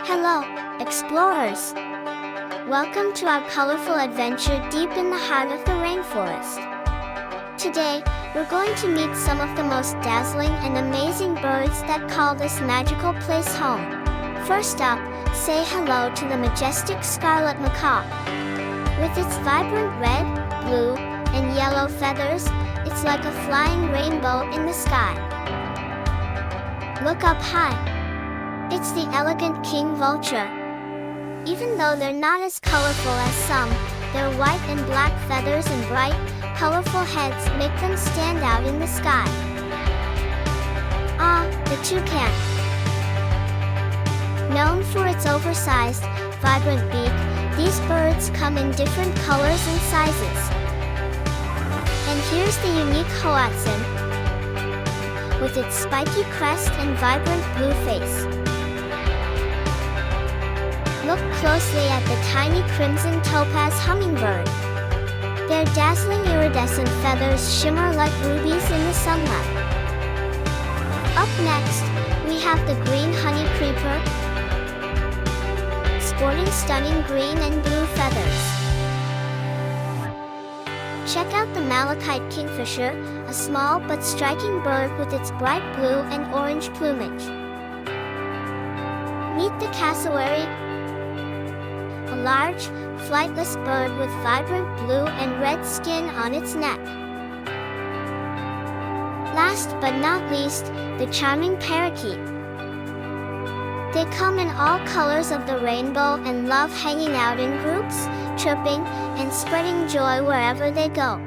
Hello, explorers! Welcome to our colorful adventure deep in the heart of the rainforest. Today, we're going to meet some of the most dazzling and amazing birds that call this magical place home. First up, say hello to the majestic Scarlet Macaw. With its vibrant red, blue, and yellow feathers, it's like a flying rainbow in the sky. Look up high. It's the elegant king vulture. Even though they're not as colorful as some, their white and black feathers and bright, colorful heads make them stand out in the sky. Ah, the toucan. Known for its oversized, vibrant beak, these birds come in different colors and sizes. And here's the unique Hoatzin, with its spiky crest and vibrant blue face. Look closely at the tiny crimson topaz hummingbird. Their dazzling iridescent feathers shimmer like rubies in the sunlight. Up next, we have the green honeycreeper, sporting stunning green and blue feathers. Check out the Malachite kingfisher, a small but striking bird with its bright blue and orange plumage. Meet the cassowary, a large, flightless bird with vibrant blue and red skin on its neck. Last but not least, the charming parakeet. They come in all colors of the rainbow and love hanging out in groups, chirping, and spreading joy wherever they go.